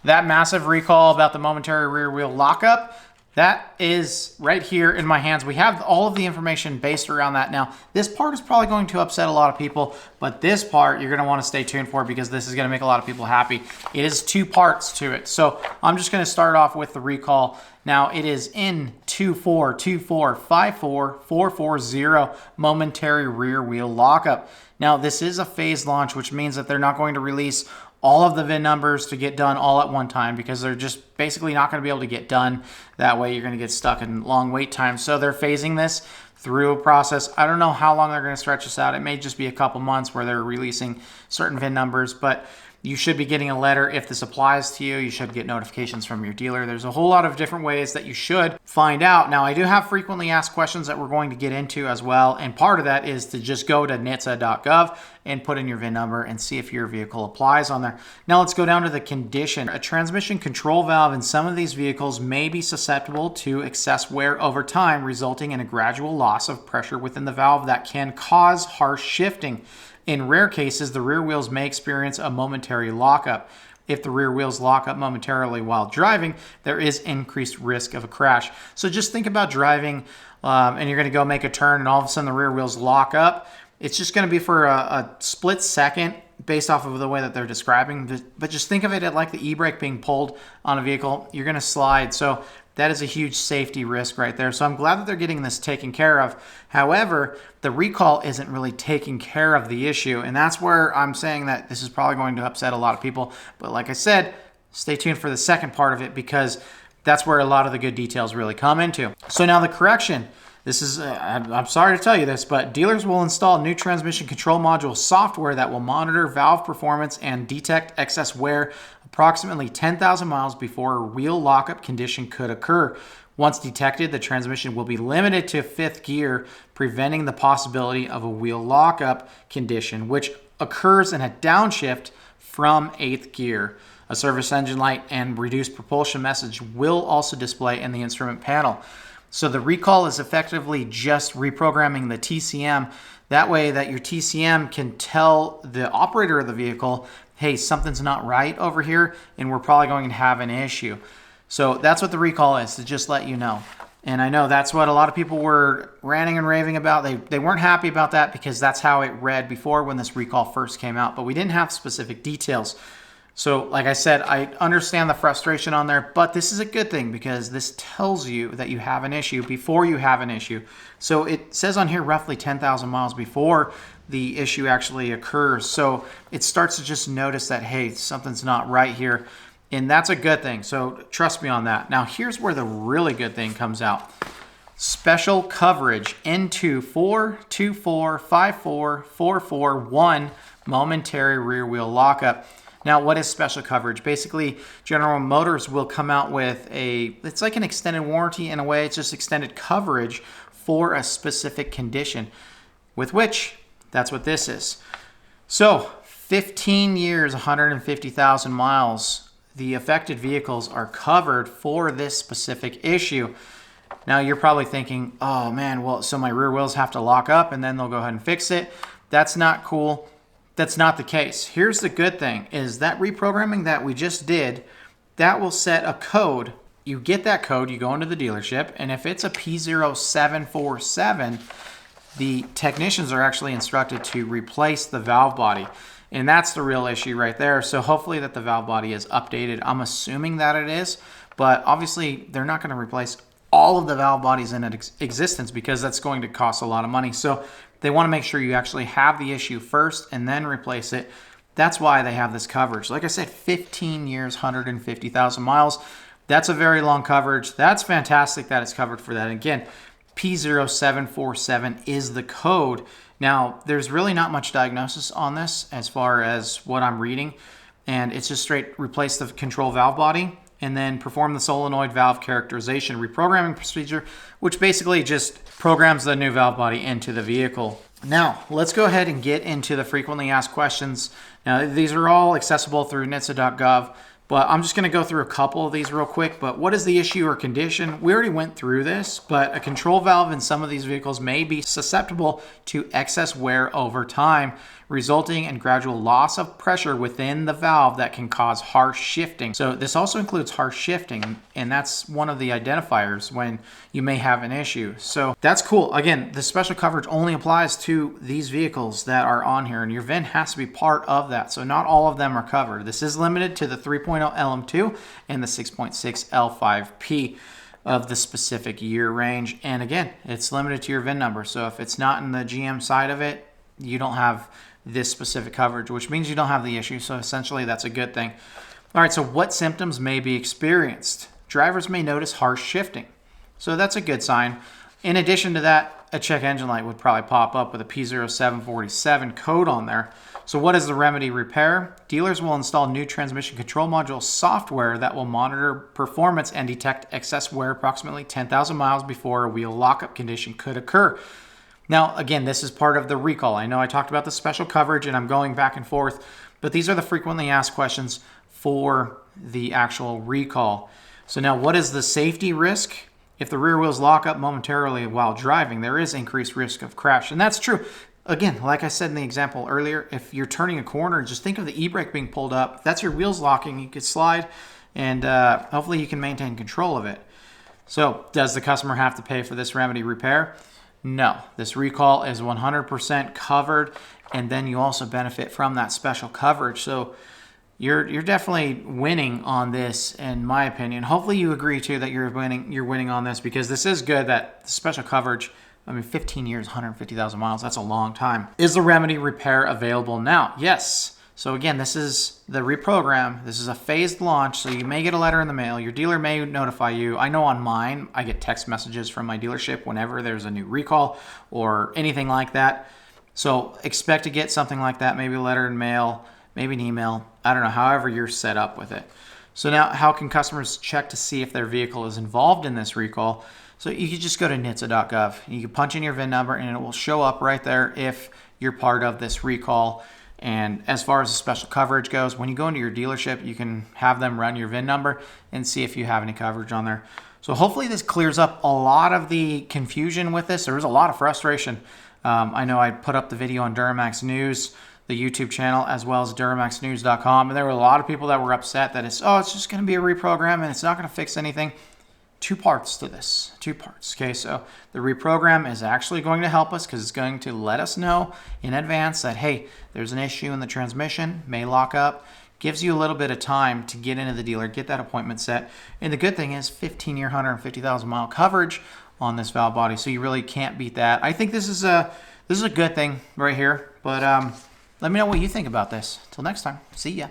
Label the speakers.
Speaker 1: That massive recall about the momentary rear wheel lockup, that is right here in my hands. We have all of the information based around that. Now, this part is probably going to upset a lot of people, but this part you're gonna wanna stay tuned for because this is gonna make a lot of people happy. It is two parts to it. So I'm just gonna start off with the recall. Now, it is N242454440 momentary rear wheel lockup. Now, this is a phased launch, which means that they're not going to release all of the VIN numbers to get done all at one time because they're just basically not going to be able to get done. That way you're going to get stuck in long wait times. So they're phasing this through a process. I don't know how long they're going to stretch this out. It may just be a couple months where they're releasing certain VIN numbers, but you should be getting a letter if this applies to you. You should get notifications from your dealer. There's a whole lot of different ways that you should find out. Now, I do have frequently asked questions that we're going to get into as well. And part of that is to just go to NHTSA.gov and put in your VIN number and see if your vehicle applies on there. Now let's go down to the condition. A transmission control valve in some of these vehicles may be susceptible to excess wear over time, resulting in a gradual loss of pressure within the valve that can cause harsh shifting. In rare cases, the rear wheels may experience a momentary lockup. If the rear wheels lock up momentarily while driving, there is increased risk of a crash. So just think about driving and you're going to go make a turn and all of a sudden the rear wheels lock up. It's just going to be for a split second based off of the way that they're describing. But just think of it like the e-brake being pulled on a vehicle. You're going to slide. So that is a huge safety risk right there. So I'm glad that they're getting this taken care of. However, the recall isn't really taking care of the issue. And that's where I'm saying that this is probably going to upset a lot of people. But like I said, stay tuned for the second part of it because that's where a lot of the good details really come into. So now the correction. This is, I'm sorry to tell you this, but dealers will install new transmission control module software that will monitor valve performance and detect excess wear approximately 10,000 miles before a wheel lockup condition could occur. Once detected, the transmission will be limited to fifth gear, preventing the possibility of a wheel lockup condition, which occurs in a downshift from eighth gear. A service engine light and reduced propulsion message will also display in the instrument panel. So the recall is effectively just reprogramming the TCM. That way that your TCM can tell the operator of the vehicle, hey, something's not right over here, and we're probably going to have an issue. So that's what the recall is, to just let you know. And I know that's what a lot of people were ranting and raving about. They weren't happy about that because that's how it read before when this recall first came out, but we didn't have specific details. So like I said, I understand the frustration on there, but this is a good thing because this tells you that you have an issue before you have an issue. So it says on here roughly 10,000 miles before the issue actually occurs. So it starts to just notice that, hey, something's not right here. And that's a good thing. So trust me on that. Now here's where the really good thing comes out. Special Coverage N242454441 momentary rear wheel lockup. Now, what is special coverage? Basically, General Motors will come out with it's like an extended warranty in a way. It's just extended coverage for a specific condition, with which, that's what this is. So, 15 years, 150,000 miles, the affected vehicles are covered for this specific issue. Now, you're probably thinking, oh man, well, so my rear wheels have to lock up and then they'll go ahead and fix it. That's not cool. That's not the case. Here's the good thing is that reprogramming that we just did, that will set a code. You get that code, you go into the dealership, and if it's a P0747, the technicians are actually instructed to replace the valve body. And that's the real issue right there. So hopefully that the valve body is updated. I'm assuming that it is, but obviously they're not going to replace all of the valve bodies in existence because that's going to cost a lot of money. So they want to make sure you actually have the issue first and then replace it. That's why they have this coverage. Like I said, 15 years, 150,000 miles. That's a very long coverage. That's fantastic that it's covered for that. Again, P0747 is the code. Now, there's really not much diagnosis on this as far as what I'm reading. And it's just straight replace the control valve body and then perform the solenoid valve characterization reprogramming procedure, which basically just programs the new valve body into the vehicle. Now, let's go ahead and get into the frequently asked questions. Now, these are all accessible through NHTSA.gov, but I'm just going to go through a couple of these real quick. But what is the issue or condition? We already went through this, but a control valve in some of these vehicles may be susceptible to excess wear over time, resulting in gradual loss of pressure within the valve that can cause harsh shifting. So this also includes harsh shifting, and that's one of the identifiers when you may have an issue. So that's cool. Again, the special coverage only applies to these vehicles that are on here, and your VIN has to be part of that. So not all of them are covered. This is limited to the 3.0 LM2 and the 6.6 L5P of the specific year range. And again, it's limited to your VIN number. So if it's not in the GM side of it, you don't have this specific coverage, which means you don't have the issue. So essentially that's a good thing. All right, so what symptoms may be experienced? Drivers may notice harsh shifting. So that's a good sign. In addition to that, a check engine light would probably pop up with a P0747 code on there. So what is the remedy repair? Dealers will install new transmission control module software that will monitor performance and detect excess wear approximately 10,000 miles before a wheel lockup condition could occur. Now, again, this is part of the recall. I know I talked about the special coverage and I'm going back and forth, but these are the frequently asked questions for the actual recall. So now, what is the safety risk? If the rear wheels lock up momentarily while driving, there is increased risk of crash. And that's true. Again, like I said in the example earlier, if you're turning a corner, just think of the e-brake being pulled up. If that's your wheels locking, you could slide, and hopefully you can maintain control of it. So does the customer have to pay for this remedy repair? No. This recall is 100% covered, and then you also benefit from that special coverage. So you're definitely winning on this, in my opinion. Hopefully you agree too that you're winning on this, because this is good, that special coverage. I mean, 15 years, 150,000 miles, that's a long time. Is the remedy repair available now? Yes. So again, this is the reprogram. This is a phased launch, so you may get a letter in the mail. Your dealer may notify you. I know on mine, I get text messages from my dealership whenever there's a new recall or anything like that. So expect to get something like that, maybe a letter in mail, maybe an email. I don't know, however you're set up with it. So now, how can customers check to see if their vehicle is involved in this recall? So you can just go to NHTSA.gov. You can punch in your VIN number and it will show up right there if you're part of this recall. And as far as the special coverage goes, when you go into your dealership, you can have them run your VIN number and see if you have any coverage on there. So hopefully this clears up a lot of the confusion with this. There was a lot of frustration. I know I put up the video on Duramax News, the YouTube channel, as well as DuramaxNews.com. And there were a lot of people that were upset that it's just going to be a reprogram and it's not going to fix anything. Two parts to this, two parts. Okay, so the reprogram is actually going to help us because it's going to let us know in advance that, hey, there's an issue in the transmission, may lock up. Gives you a little bit of time to get into the dealer, get that appointment set. And the good thing is 15-year, 150,000 mile coverage on this valve body, so you really can't beat that. I think this is a good thing right here, but let me know what you think about this. Till next time, see ya.